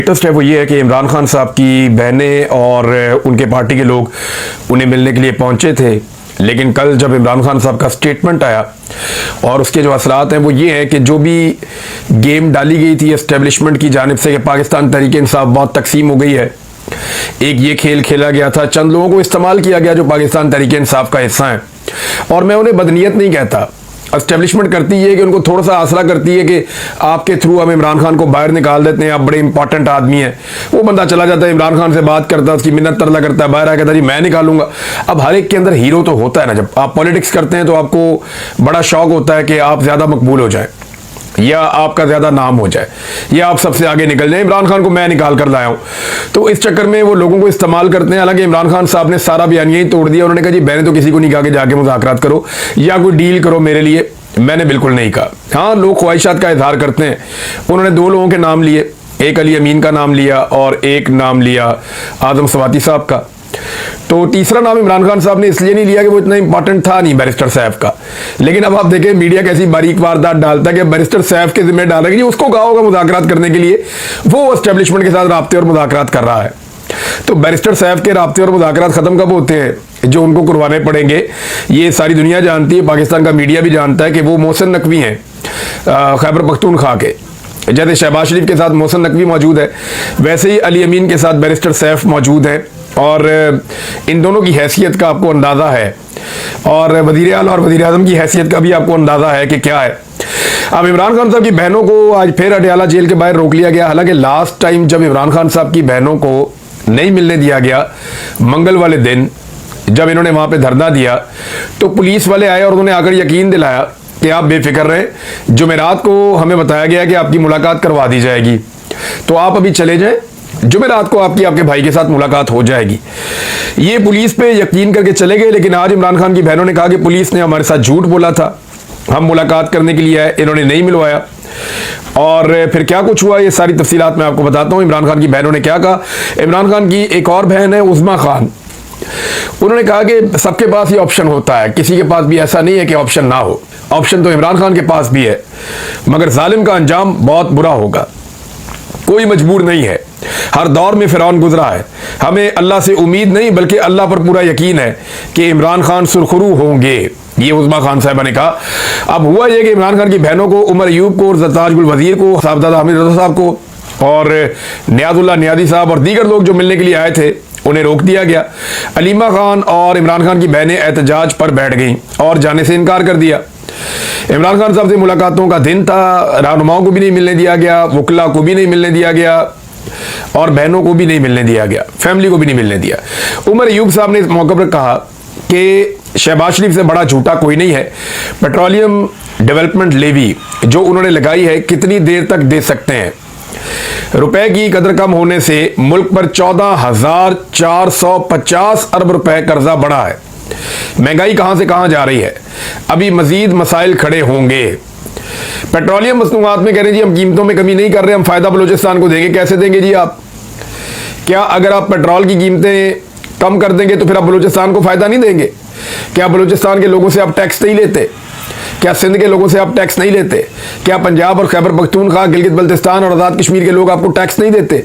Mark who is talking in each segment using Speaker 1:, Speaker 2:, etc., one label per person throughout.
Speaker 1: Latest है वो ये है कि इमरान खान साहब की बहनें और उनके पार्टी के लोग उन्हें मिलने के लिए पहुंचे थे, लेकिन कल जब इमरान खान साहब का स्टेटमेंट आया और उसके जो असरात हैं वो ये है कि जो भी गेम डाली गई थी एस्टेब्लिशमेंट की जानिब से कि पाकिस्तान तहरीक इंसाफ बहुत तकसीम हो गई है, एक ये खेल खेला गया था, चंद लोगों को इस्तेमाल किया गया जो पाकिस्तान तहरीक इंसाफ का हिस्सा हैं। और मैं उन्हें बदनीयत नहीं कहता, एस्टेब्लिशमेंट करती है कि उनको थोड़ा सा आसरा करती है कि आपके थ्रू हम इमरान खान को बाहर निकाल देते हैं, आप बड़े इंपॉर्टेंट आदमी हैं। वो बंदा चला जाता है, इमरान खान से बात करता है, उसकी मिन्नत तरला करता है, बाहर आ कहता है जी मैं निकालूंगा। अब हर एक के अंदर हीरो तो होता है ना, जब आप पॉलिटिक्स करते हैं तो आपको बड़ा शौक होता है कि आप ज़्यादा मकबूल हो जाए या आपका ज़्यादा नाम हो जाए या आप सबसे आगे निकल जाए। इमरान खान को मैं निकाल कर लाया हूँ, तो इस चक्कर में वो लोगों को इस्तेमाल करते हैं। हालांकि इमरान खान साहब ने सारा बयानिया ही तोड़ दिया। उन्होंने कहा जी मैंने तो किसी को नहीं कहा कि जाके मुज़ाकरात करो या कोई डील करो मेरे लिए, मैंने बिल्कुल नहीं कहा। हाँ, लोग ख्वाहिशात का इजहार करते हैं। उन्होंने दो लोगों के नाम लिए, एक अली अमीन का नाम लिया और एक नाम लिया आजम सवाती साहब का। तो तीसरा नाम इमरान खान साहब ने इसलिए नहीं लिया कि वो इतना इंपॉर्टेंट था नहीं, बैरिस्टर सैफ का। लेकिन अब आप देखें मीडिया कैसी बारीक वारदात डालता है कि बैरिस्टर सैफ के जिम्मे डाल रहा है कि उसको कहा होगा मुज़ाकरात करने के लिए, वो एस्टेब्लिशमेंट के साथ राब्ते और मुज़ाकरात कर रहा है। तो बैरिस्टर साहब के राब्ते और मुज़ाकरात ख़त्म कब होते हैं? जो उनको करवाने पड़ेंगे। ये सारी दुनिया जानती है, पाकिस्तान का मीडिया भी जानता है कि वो मोहसिन नकवी हैं खैबर पख्तूनख्वा के। जैसे शहबाज शरीफ के साथ मोहसिन नकवी मौजूद है, वैसे ही अली अमीन के साथ बैरिस्टर सैफ मौजूद हैं। और इन दोनों की हैसियत का आपको अंदाज़ा है और वज़ीर आला और वज़ीर आज़म की हैसियत का भी आपको अंदाज़ा है कि क्या है। अब इमरान खान साहब की बहनों को आज फिर अडयाला जेल के बाहर रोक लिया गया। हालांकि लास्ट टाइम जब इमरान खान साहब की बहनों को नहीं मिलने दिया गया, मंगल वाले दिन जब इन्होंने वहाँ पे धरना दिया, तो पुलिस वाले आए और उन्होंने आकर यकीन दिलाया कि आप बेफिक्र रहें, जुमेरात को हमें बताया गया कि आपकी मुलाकात करवा दी जाएगी, तो आप अभी चले जाएं, जुमेरात को आपके भाई के साथ मुलाकात हो जाएगी। ये पुलिस पे यकीन करके चले गए। लेकिन आज इमरान खान की बहनों ने कहा कि पुलिस ने हमारे साथ झूठ बोला था, हम मुलाकात करने के लिए आए, इन्होंने नहीं मिलवाया। और फिर क्या कुछ हुआ ये सारी तफसीलात मैं आपको बताता हूँ। इमरान खान की बहनों ने क्या कहा। इमरान खान की एक और बहन है उज़्मा खान, उन्होंने कहा कि सबके पास ये ऑप्शन होता है, किसी के पास भी ऐसा नहीं है कि ऑप्शन ना हो। ऑप्शन तो इमरान खान के पास भी है, मगर जालिम का अंजाम बहुत बुरा होगा। कोई मजबूर नहीं है, हर दौर में फिरौन गुजरा है। हमें अल्लाह से उम्मीद नहीं बल्कि अल्लाह पर पूरा यकीन है कि इमरान खान सुरखरू होंगे, ये उज़्मा खान साहबा ने कहा। अब हुआ यह कि इमरान खान की बहनों को, उमर अयूब को और ज़रताज गुल वज़ीर को, साहबजादा हामिद रज़ा साहब को और नियाज़ुल्लाह नियाज़ी साहब और दीगर लोग जो मिलने के लिए आए थे, उन्हें रोक दिया गया। अलीमा खान और इमरान खान की बहनें एहतजाज पर बैठ गईं और जाने से इनकार कर दिया। इमरान खान साहब से मुलाकातों का दिन था, रहनुमाओं को भी नहीं मिलने दिया गया, वकला को भी नहीं मिलने दिया गया और बहनों को भी नहीं मिलने दिया गया, फैमिली को भी नहीं मिलने दिया। उमर अयूब साहब ने इस मौके पर कहा कि शहबाज शरीफ से बड़ा झूठा कोई नहीं है। पेट्रोलियम डेवलपमेंट लेवी जो उन्होंने लगाई है, कितनी देर तक दे सकते हैं? रुपए की कदर कम होने से मुल्क पर 14,450 अरब रुपए कर्जा बढ़ा है। महंगाई कहां से कहां जा रही है, अभी मजीद मसाइल खड़े होंगे। पेट्रोलियम मसनूआत में कह रहे हैं जी हम कीमतों में कमी नहीं कर रहे, हम फायदा बलूचिस्तान को देंगे। कैसे देंगे जी आप? क्या अगर आप पेट्रोल की कीमतें कम कर देंगे तो फिर आप बलूचिस्तान को फायदा नहीं देंगे? क्या बलूचिस्तान के लोगों से आप टैक्स नहीं लेते? क्या सिंध के लोगों से आप टैक्स नहीं लेते? क्या पंजाब और खैबर पख्तूनख्वा, गिलगित बल्तिस्तान और आज़ाद कश्मीर के लोग आपको टैक्स नहीं देते?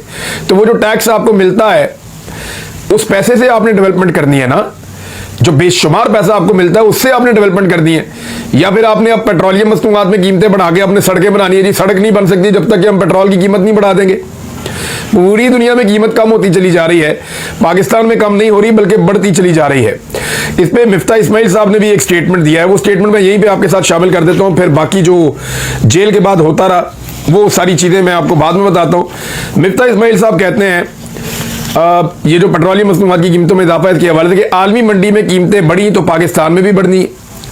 Speaker 1: तो वो जो टैक्स आपको मिलता है उस पैसे से आपने डेवलपमेंट करनी है ना। जो बेशुमार पैसा आपको मिलता है उससे आपने डेवलपमेंट करनी है। या फिर आपने अब पेट्रोलियम मसनूआत में कीमतें बढ़ा के अपने सड़कें बनानी है जी। सड़क नहीं बन सकती जब तक कि हम पेट्रोल की कीमत नहीं बढ़ा देंगे। पूरी दुनिया में कीमत कम होती चली जा रही है, पाकिस्तान में कम नहीं हो रही बल्कि बढ़ती चली जा रही है। इस पर मिफ्ता इस्माइल साहब ने भी एक स्टेटमेंट दिया है, वो स्टेटमेंट मैं यहीं पे आपके साथ शामिल कर देता हूँ। फिर बाकी जो जेल के बाद होता रहा वो सारी चीज़ें मैं आपको बाद में बताता हूँ। मिफ्ता इस्माइल साहब कहते हैं ये जो पेट्रोलियम मसनूआत की कीमतों में इजाफा के हवाले से कि आलमी मंडी में कीमतें बढ़ी तो पाकिस्तान में भी बढ़नी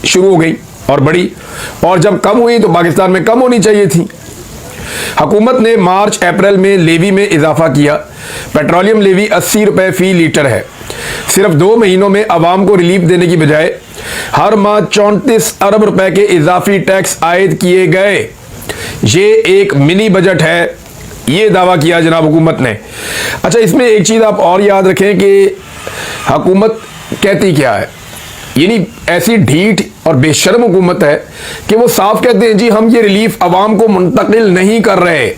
Speaker 1: शुरू हो गई और बढ़ी, और जब कम हुई तो पाकिस्तान में कम होनी चाहिए थी। हुकूमत ने मार्च अप्रैल में लेवी में इजाफा किया। पेट्रोलियम लेवी 80 रुपये फ़ी लीटर है। सिर्फ 2 महीनों में अवाम को रिलीफ देने की बजाय हर माह 34 अरब रुपए के इजाफी टैक्स आयद किए गए। ये एक मिनी बजट है, ये दावा किया जनाब हुकूमत ने। अच्छा, इसमें एक चीज़ आप और याद रखें कि हुकूमत कहती क्या है। यानी ऐसी ढीठ और बेशर्म हुकूमत है कि वो साफ कहते हैं जी हम ये रिलीफ अवाम को मुंतकिल नहीं कर रहे,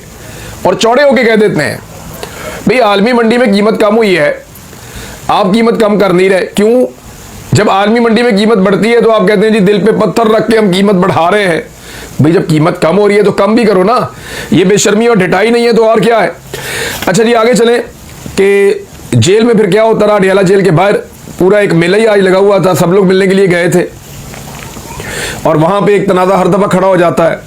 Speaker 1: और चौड़े होके कह देते हैं भाई आलमी मंडी में कीमत कम हुई है, आप कीमत कम कर नहीं रहे, क्यों? जब आलमी मंडी में कीमत बढ़ती है तो आप कहते हैं जी दिल पे पत्थर रख के हम कीमत बढ़ा रहे हैं। भाई जब कीमत कम हो रही है तो कम भी करो ना, ये बेशर्मी और ढिठाई नहीं है तो और क्या है। अच्छा जी आगे चलें कि जेल में फिर क्या होता रहा। अडियाला जेल के बाहर पूरा एक मेला ही आज लगा हुआ था, सब लोग मिलने के लिए गए थे और वहां पे एक तनाज़ा हर दफा खड़ा हो जाता है।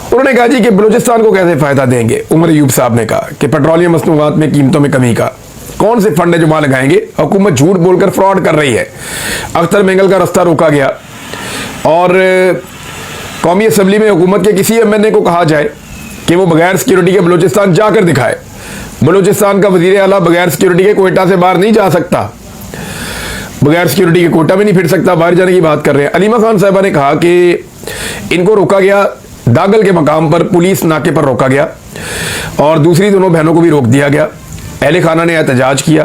Speaker 1: उन्होंने कहा जी कि बलूचिस्तान को कैसे फायदा देंगे। उमर अयूब साहब ने कहा कि पेट्रोलियम मसनूआत में कीमतों में कमी का कौन से फंड है जो वहां लगाएंगे, हुकूमत झूठ बोलकर फ्रॉड कर रही है। अख्तर मेंगल का रास्ता रोका गया और कौमी असम्बली में हुकूमत के किसी एमएनए को कहा जाए कि वो बगैर सिक्योरिटी के बलूचिस्तान जाकर दिखाए। बलूचिस्तान का वजीर आला बगैर सिक्योरिटी के कोयटा से बाहर नहीं जा सकता, बगैर सिक्योरिटी के कोयटा में नहीं फिर सकता, बाहर जाने की बात कर रहे हैं। अलीमा खान साहिबा ने कहा कि इनको रोका गया, दागल के मकाम पर पुलिस नाके पर रोका गया और दूसरी दोनों बहनों को भी रोक दिया गया। अहले खाना ने एहतजाज किया,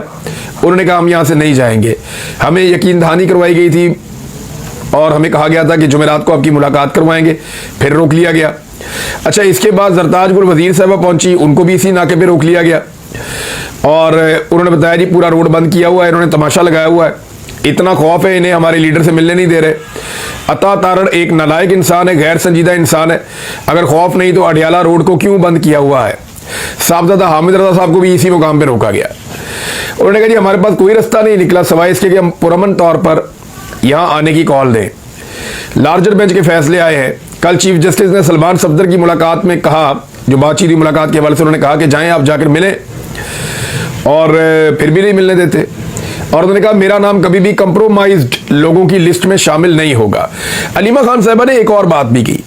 Speaker 1: उन्होंने कहा हम यहाँ से नहीं जाएंगे, हमें यकीन दहानी करवाई गई थी और हमें कहा गया था कि जुमेरात को आपकी मुलाकात करवाएंगे, फिर रोक लिया गया। अच्छा इसके बाद जरताज गुल वजीर साहबा पहुंची, उनको भी इसी नाके पे रोक लिया गया और उन्होंने बताया जी पूरा रोड बंद किया हुआ है, इन्होंने तमाशा लगाया हुआ है, इतना खौफ है इन्हें, हमारे लीडर से मिलने नहीं दे रहे। अता तारड़ एक नालायक इंसान है, गैर संजीदा इंसान है, अगर खौफ नहीं तो अडियाला रोड को क्यों बंद किया हुआ है। साहबजादा हामिद रजा साहब को भी इसी मुकाम पर रोका गया। उन्होंने कहा जी हमारे पास कोई रास्ता नहीं निकला सिवाय इसके कि हम पुरअमन तौर पर यहाँ आने की कॉल दें। लार्जर बेंच के फैसले आए हैं। कल चीफ जस्टिस ने सलमान सफदर की मुलाकात में कहा, जो बातचीत हुई मुलाकात के हवाले से, उन्होंने कहा कि जाएं आप जाकर मिलें और फिर भी नहीं मिलने देते और उन्होंने कहा मेरा नाम कभी भी कंप्रोमाइज्ड लोगों की लिस्ट में शामिल नहीं होगा। अलीमा खान साहिबा ने एक और बात भी की,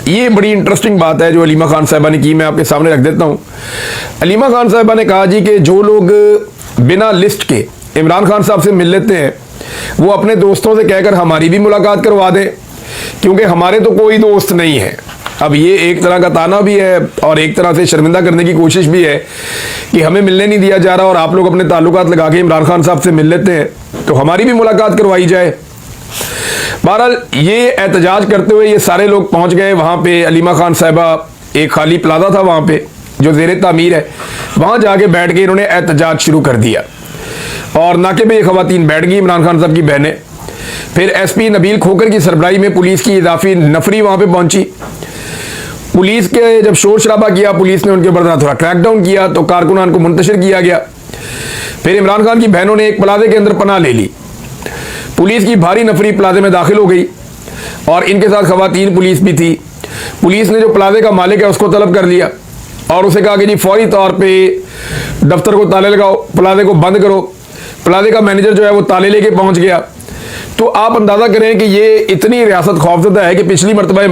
Speaker 1: ये बड़ी इंटरेस्टिंग बात है जो अलीमा खान साहिबा ने की, मैं आपके सामने रख देता हूँ। अलीमा खान साहिबा ने कहा जी कि जो लोग बिना लिस्ट के इमरान खान साहब से मिल लेते हैं वो अपने दोस्तों से कहकर हमारी भी मुलाकात करवा दें, क्योंकि हमारे तो कोई दोस्त नहीं है। अब ये एक तरह का ताना भी है और एक तरह से शर्मिंदा करने की कोशिश भी है कि हमें मिलने नहीं दिया जा रहा और आप लोग अपने ताल्लुकात लगा के इमरान खान साहब से मिल लेते हैं, तो हमारी भी मुलाकात करवाई जाए। बहरहाल ये एहतजाज करते हुए ये सारे लोग पहुंच गए वहां पे। अलीमा खान साहिबा, एक खाली प्लाजा था वहां पे जो ज़ेरे तामीर है, वहां जाके बैठ के इन्होंने एहतजाज शुरू कर दिया और नाके पे ये खवातीन बैठ गई, इमरान खान साहब की बहनें। फिर एसपी नबील खोकर की सरबराही में पुलिस की इजाफी नफरी वहां पे पहुंची। पुलिस के जब शोर शराबा किया, पुलिस ने उनके ऊपर थोड़ा क्रैकडाउन किया तो कारकुनान को मुंतशिर किया गया। फिर इमरान खान की बहनों ने एक प्लाजे के अंदर पनाह ले ली। पुलिस की भारी नफरी प्लाजे में दाखिल हो गई और इनके साथ खवातीन पुलिस भी थी। पुलिस ने जो प्लाजे का मालिक है उसको तलब कर लिया और उसे कहा कि जी फौरी तौर पे दफ्तर को ताले लगाओ, प्लाजे को बंद करो। प्लाजे का मैनेजर जो है वो ताले लेके पहुंच गया। तो आप अंदाजा करें कि ये इतनी रियासत खौफजदा है कि पिछली मरतबा